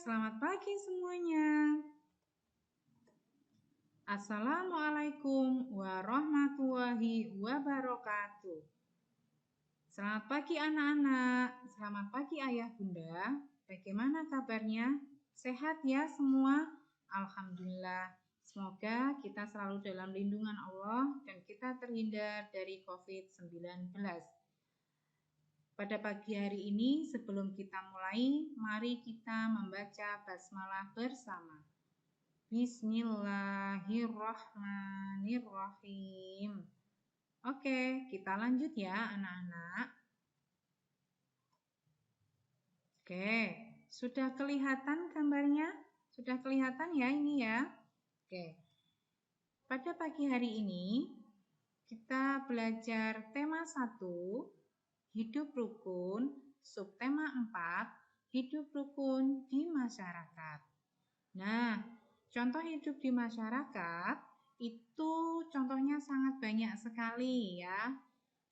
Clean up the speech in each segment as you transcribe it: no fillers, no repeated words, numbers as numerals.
selamat pagi semuanya. Assalamualaikum warahmatullahi wabarakatuh. Selamat pagi anak-anak, selamat pagi ayah bunda. Bagaimana kabarnya? Sehat ya semua? Alhamdulillah. Semoga kita selalu dalam lindungan Allah dan kita terhindar dari COVID-19. Pada pagi hari ini, sebelum kita mulai, mari kita membaca basmalah bersama. Bismillahirrahmanirrahim. Oke, kita lanjut ya anak-anak. Oke, sudah kelihatan gambarnya? Sudah kelihatan ya ini ya? Oke, pada pagi hari ini, kita belajar tema 1, hidup rukun, subtema 4, hidup rukun di masyarakat. Nah, contoh hidup di masyarakat itu contohnya sangat banyak sekali ya.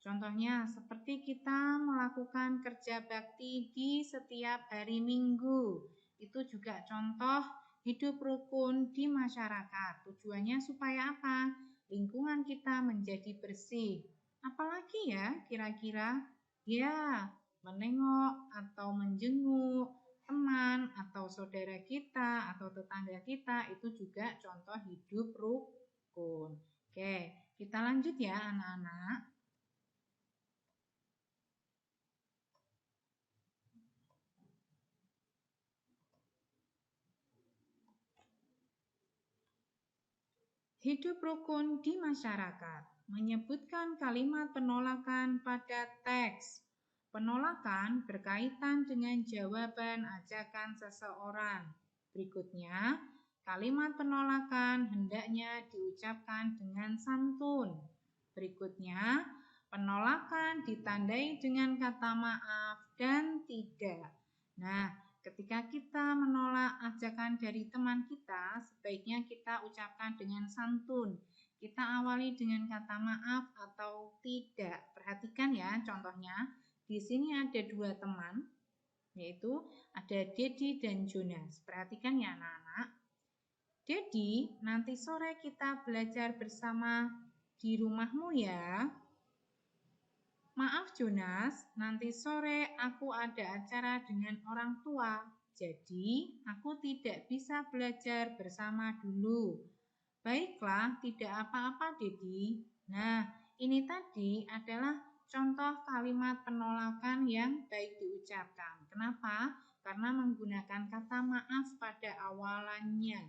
Contohnya seperti kita melakukan kerja bakti di setiap hari Minggu. Itu juga contoh hidup rukun di masyarakat. Tujuannya supaya apa? Lingkungan kita menjadi bersih. Apalagi ya kira-kira? Ya, menengok atau menjenguk teman atau saudara kita atau tetangga kita, itu juga contoh hidup rukun. Oke, kita lanjut ya anak-anak. Hidup rukun di masyarakat menyebutkan kalimat penolakan pada teks. Penolakan berkaitan dengan jawaban ajakan seseorang. Berikutnya, kalimat penolakan hendaknya diucapkan dengan santun. Berikutnya, penolakan ditandai dengan kata maaf dan tidak. Nah, ketika kita menolak ajakan dari teman kita, sebaiknya kita ucapkan dengan santun. Kita awali dengan kata maaf atau tidak. Perhatikan ya contohnya. Di sini ada 2 teman, yaitu ada Dedi dan Jonas. Perhatikan ya anak-anak. Dedi, nanti sore kita belajar bersama di rumahmu ya. Maaf Jonas, nanti sore aku ada acara dengan orang tua, jadi aku tidak bisa belajar bersama dulu. Baiklah, tidak apa-apa Dedi. Nah, ini tadi adalah contoh kalimat penolakan yang baik diucapkan. Kenapa? Karena menggunakan kata maaf pada awalannya.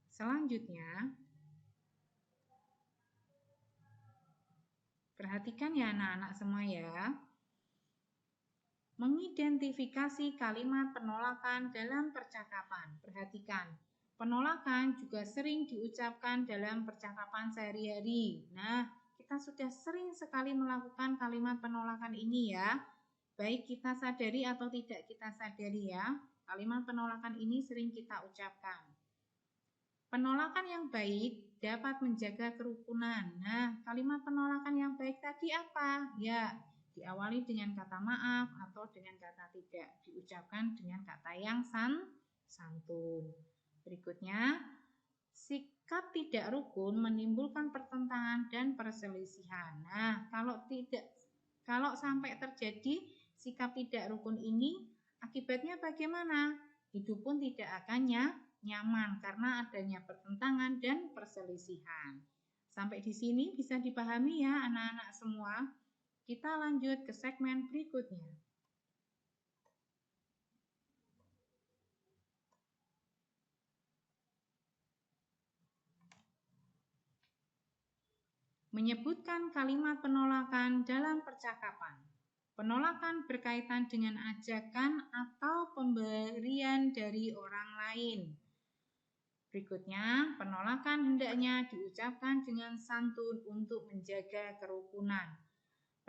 Selanjutnya, perhatikan ya anak-anak semua ya. Mengidentifikasi kalimat penolakan dalam percakapan. Perhatikan, penolakan juga sering diucapkan dalam percakapan sehari-hari. Nah, kita sudah sering sekali melakukan kalimat penolakan ini ya. Baik kita sadari atau tidak kita sadari ya. Kalimat penolakan ini sering kita ucapkan. Penolakan yang baik dapat menjaga kerukunan. Nah, kalimat penolakan yang baik tadi apa? Ya, diawali dengan kata maaf atau dengan kata tidak, diucapkan dengan kata yang santun. Berikutnya, sikap tidak rukun menimbulkan pertentangan dan perselisihan. Nah, kalau sampai terjadi sikap tidak rukun ini, akibatnya bagaimana? Hidup pun tidak akan nyaman karena adanya pertentangan dan perselisihan. Sampai di sini bisa dipahami ya anak-anak semua. Kita lanjut ke segmen berikutnya. Menyebutkan kalimat penolakan dalam percakapan. Penolakan berkaitan dengan ajakan atau pemberian dari orang lain. Berikutnya, penolakan hendaknya diucapkan dengan santun untuk menjaga kerukunan.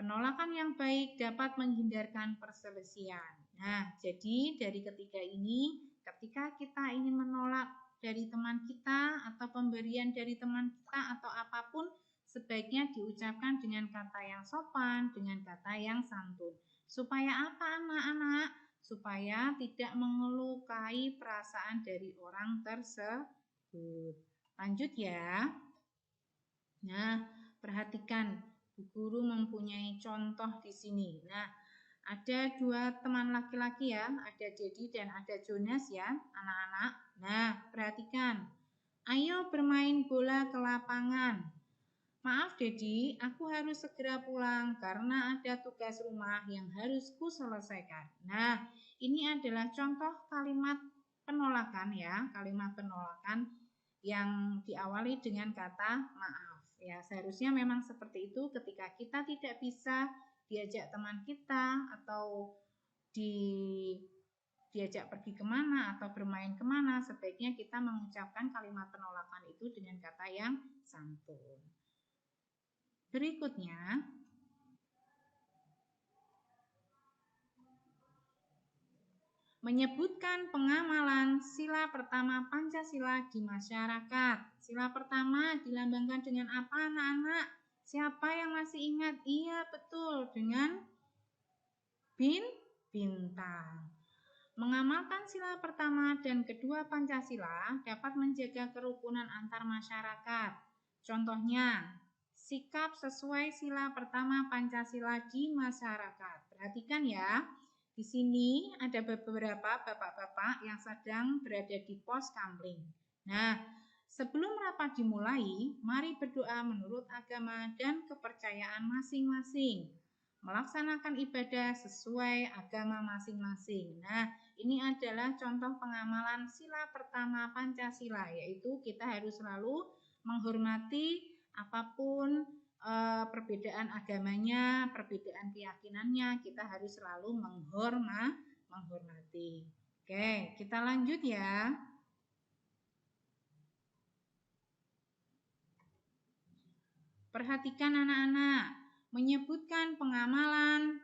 Penolakan yang baik dapat menghindarkan perselisihan. Nah, jadi dari ketiga ini, ketika kita ingin menolak dari teman kita atau pemberian dari teman kita atau apapun, sebaiknya diucapkan dengan kata yang sopan, dengan kata yang santun. Supaya apa anak-anak? supaya tidak melukai perasaan dari orang tersebut. Lanjut ya. Nah, perhatikan, Bu Guru mempunyai contoh di sini. Nah, ada dua teman laki-laki ya, ada Dedi dan ada Jonas ya, anak-anak. Nah, perhatikan. Ayo bermain bola ke lapangan. Maaf Dedi, aku harus segera pulang karena ada tugas rumah yang harus ku selesaikan. Nah, ini adalah contoh kalimat penolakan ya, kalimat penolakan yang diawali dengan kata maaf. Ya, seharusnya memang seperti itu ketika kita tidak bisa diajak teman kita atau diajak pergi kemana atau bermain kemana, sebaiknya kita mengucapkan kalimat penolakan itu dengan kata yang santun. Berikutnya, menyebutkan pengamalan sila pertama Pancasila di masyarakat. Sila pertama dilambangkan dengan apa anak-anak? Siapa yang masih ingat? Iya betul, dengan bintang. Mengamalkan sila pertama dan kedua Pancasila dapat menjaga kerukunan antar masyarakat. Contohnya, sikap sesuai sila pertama Pancasila di masyarakat. Perhatikan ya, di sini ada beberapa bapak-bapak yang sedang berada di pos kamling. Nah, sebelum rapat dimulai, mari berdoa menurut agama dan kepercayaan masing-masing. Melaksanakan ibadah sesuai agama masing-masing. Nah, ini adalah contoh pengamalan sila pertama Pancasila, yaitu kita harus selalu menghormati apapun perbedaan agamanya, perbedaan keyakinannya, kita harus selalu menghormati. Oke, kita lanjut ya. Perhatikan anak-anak, menyebutkan pengamalan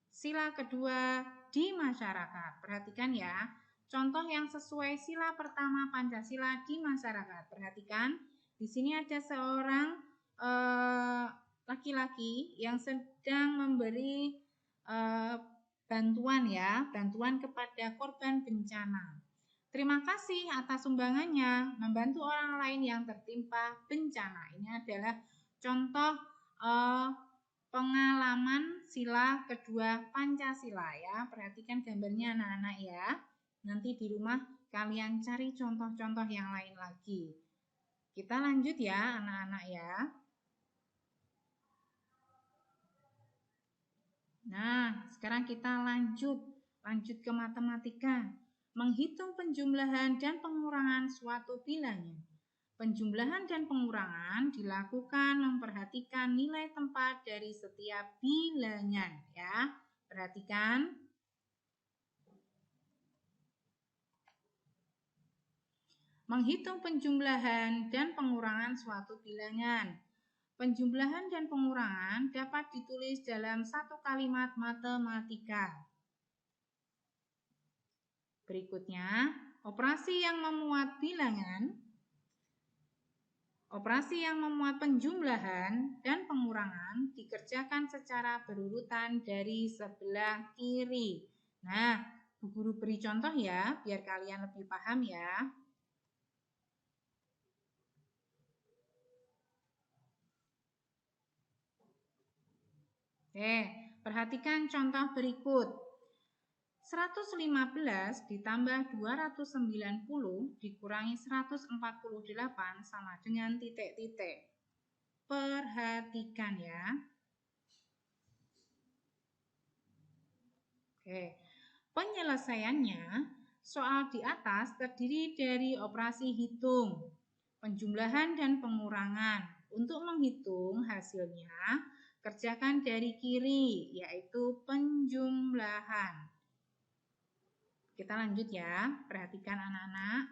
sila kedua di masyarakat. Perhatikan ya, contoh yang sesuai sila pertama Pancasila di masyarakat. Perhatikan, di sini ada seorang laki-laki yang sedang memberi bantuan ya, bantuan kepada korban bencana. Terima kasih atas sumbangannya membantu orang lain yang tertimpa bencana. Ini adalah contoh pengalaman sila kedua Pancasila ya. Perhatikan gambarnya anak-anak ya. Nanti di rumah kalian cari contoh-contoh yang lain lagi. Kita lanjut ya anak-anak ya. Nah, sekarang kita lanjut ke matematika. Menghitung penjumlahan dan pengurangan suatu bilangan. Penjumlahan dan pengurangan dilakukan memperhatikan nilai tempat dari setiap bilangan ya. Perhatikan. Menghitung penjumlahan dan pengurangan suatu bilangan. Penjumlahan dan pengurangan dapat ditulis dalam satu kalimat matematika. Berikutnya, operasi yang memuat bilangan. Operasi yang memuat penjumlahan dan pengurangan dikerjakan secara berurutan dari sebelah kiri. Nah, Bu Guru beri contoh ya, biar kalian lebih paham ya. Oke, perhatikan contoh berikut. 115 ditambah 290 dikurangi 148 sama dengan titik-titik. Perhatikan ya. Oke, penyelesaiannya soal di atas terdiri dari operasi hitung, penjumlahan dan pengurangan. Untuk menghitung hasilnya, kerjakan dari kiri, yaitu penjumlahan. Kita lanjut ya, perhatikan anak-anak.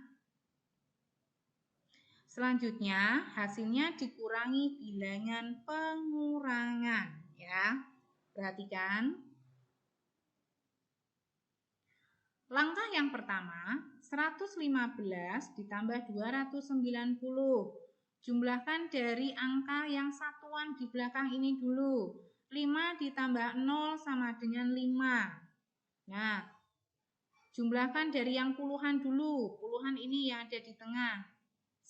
Selanjutnya, hasilnya dikurangi bilangan pengurangan ya. Perhatikan. Langkah yang pertama, 115 ditambah 290. Jumlahkan dari angka yang satuan di belakang ini dulu. 5 ditambah 0 sama dengan 5. Nah, jumlahkan dari yang puluhan dulu. Puluhan ini yang ada di tengah.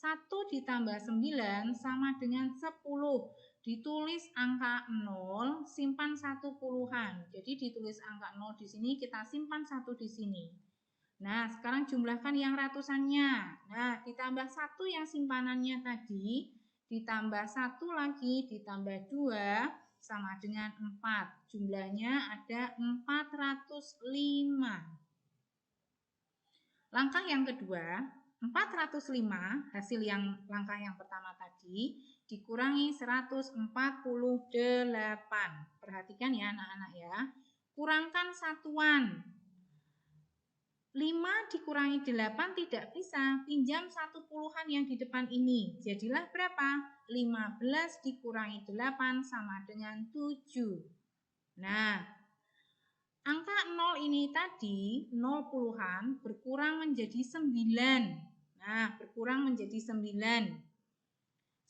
1 ditambah 9 sama dengan 10. Ditulis angka 0, simpan 1 puluhan. Jadi ditulis angka 0 di sini, kita simpan 1 di sini. Nah, sekarang jumlahkan yang ratusannya. Nah, ditambah 1 yang simpanannya tadi, ditambah 1 lagi, ditambah 2, sama dengan 4. Jumlahnya ada 405. Langkah yang kedua, 405 hasil yang langkah yang pertama tadi dikurangi 148. Perhatikan ya anak-anak ya. Kurangkan satuan. 5 dikurangi 8 tidak bisa, pinjam 1 puluhan yang di depan ini. Jadilah berapa? 15 dikurangi 8 sama dengan 7. Nah, angka 0 ini tadi, 0 puluhan, berkurang menjadi 9. Nah, berkurang menjadi 9.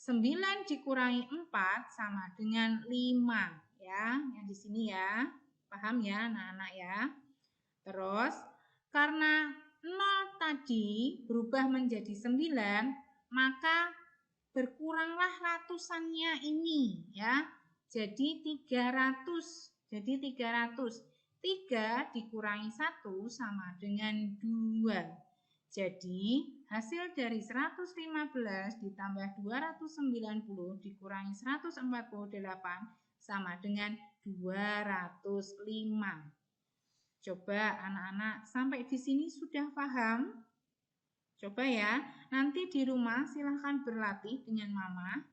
9 dikurangi 4 sama dengan 5. Ya, yang di sini ya. Paham ya anak-anak ya? Terus, karena 0 tadi berubah menjadi 9, maka berkuranglah ratusannya ini ya. Jadi 300. Jadi 300. 3 dikurangi 1 sama dengan 2. Jadi hasil dari 115 ditambah 290 dikurangi 148 sama dengan 205. Coba anak-anak sampai di sini sudah paham? Coba ya, nanti di rumah silahkan berlatih dengan mama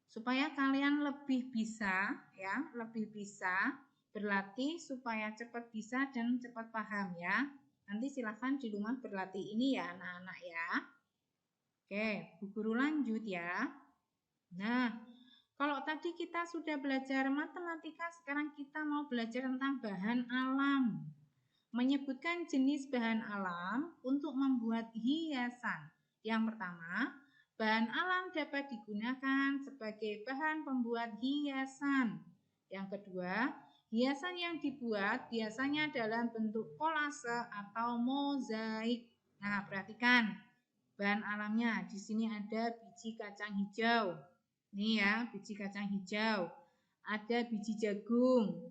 supaya kalian lebih bisa ya, lebih bisa berlatih supaya cepat bisa dan cepat paham ya. Nanti silahkan di rumah berlatih ini ya anak-anak ya. Oke, Bu Guru lanjut ya. Nah, kalau tadi kita sudah belajar matematika, sekarang kita mau belajar tentang bahan alam. Menyebutkan jenis bahan alam untuk membuat hiasan. Yang pertama, bahan alam dapat digunakan sebagai bahan pembuat hiasan. Yang kedua, hiasan yang dibuat biasanya dalam bentuk kolase atau mozaik. Nah, perhatikan bahan alamnya. Di sini ada biji kacang hijau. Nih ya, biji kacang hijau. Ada biji jagung,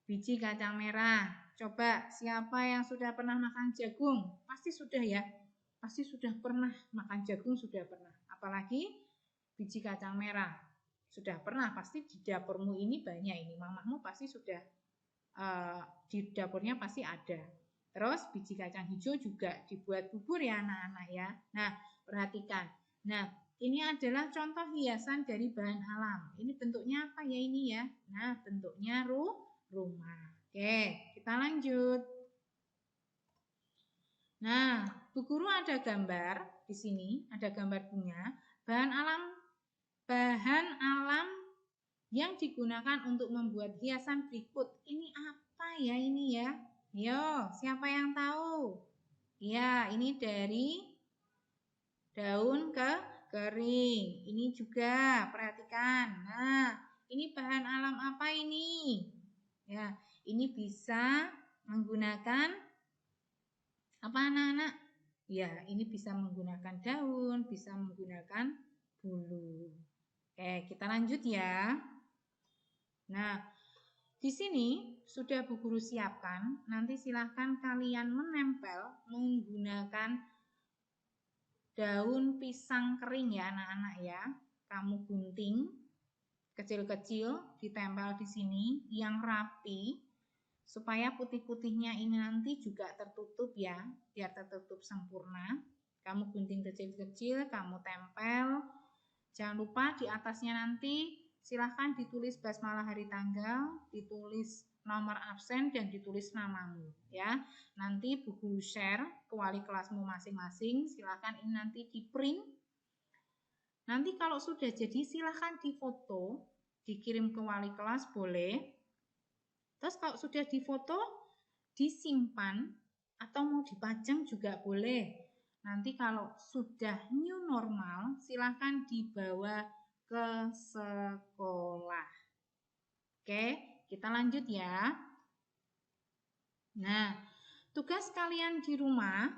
biji kacang merah. Coba siapa yang sudah pernah makan jagung? Pasti sudah ya. Pasti sudah pernah makan jagung, sudah pernah. Apalagi biji kacang merah. Sudah pernah, pasti di dapurmu ini banyak ini. Mamahmu pasti sudah di dapurnya pasti ada. Terus biji kacang hijau juga dibuat bubur ya anak-anak ya. Nah, perhatikan. Nah, ini adalah contoh hiasan dari bahan alam. Ini bentuknya apa ya ini ya? Nah, bentuknya rumah. Oke, kita lanjut. Nah, Bu Guru ada gambar di sini, ada gambar bunga. Bahan alam yang digunakan untuk membuat hiasan berikut. Ini apa ya ini ya? Yo, siapa yang tahu? Ya, ini dari daun kering. Ini juga, perhatikan. Nah, ini bahan alam apa ini? Ya, ini bisa menggunakan apa anak-anak? Ya, ini bisa menggunakan daun, bisa menggunakan bulu. Oke, kita lanjut ya. Nah, di sini sudah Bu Guru siapkan. Nanti silahkan kalian menempel menggunakan daun pisang kering ya anak-anak ya. Kamu gunting kecil-kecil, ditempel di sini yang rapi supaya putih-putihnya ini nanti juga tertutup ya, biar tertutup sempurna. Kamu gunting kecil-kecil, kamu tempel. Jangan lupa di atasnya nanti silahkan ditulis basmalah hari tanggal, ditulis nomor absen dan ditulis namamu ya. Nanti Bu Guru share ke wali kelasmu masing-masing. Silahkan ini nanti di print. Nanti kalau sudah jadi silahkan difoto, dikirim ke wali kelas boleh. Terus kalau sudah difoto, disimpan atau mau dipajang juga boleh. Nanti kalau sudah new normal, silahkan dibawa ke sekolah. Oke, kita lanjut ya. Nah, tugas kalian di rumah,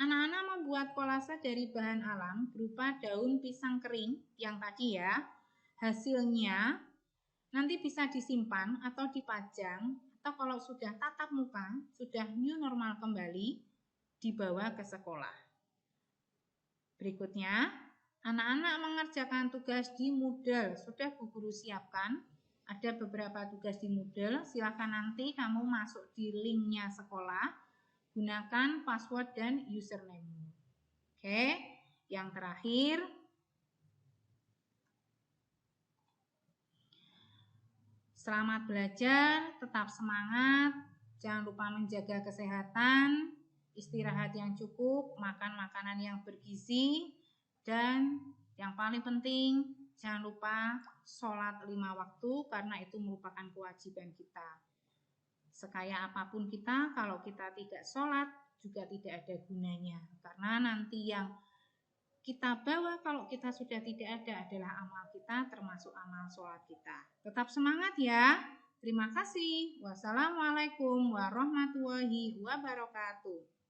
anak-anak membuat kolase dari bahan alam berupa daun pisang kering yang tadi ya. Hasilnya nanti bisa disimpan atau dipajang, atau kalau sudah tatap muka, sudah new normal kembali, dibawa ke sekolah. Berikutnya, anak-anak mengerjakan tugas di Moodle. Sudah Bu Guru siapkan. Ada beberapa tugas di Moodle. Silakan nanti kamu masuk di linknya sekolah. Gunakan password dan username. Oke, yang terakhir, selamat belajar, tetap semangat, jangan lupa menjaga kesehatan, istirahat yang cukup, makan makanan yang bergizi, dan yang paling penting jangan lupa sholat 5 waktu karena itu merupakan kewajiban kita. Sekaya apapun kita, kalau kita tidak sholat juga tidak ada gunanya, karena nanti yang kita bawa kalau kita sudah tidak ada adalah amal kita, termasuk amal sholat kita. Tetap semangat ya. Terima kasih. Wassalamualaikum warahmatullahi wabarakatuh.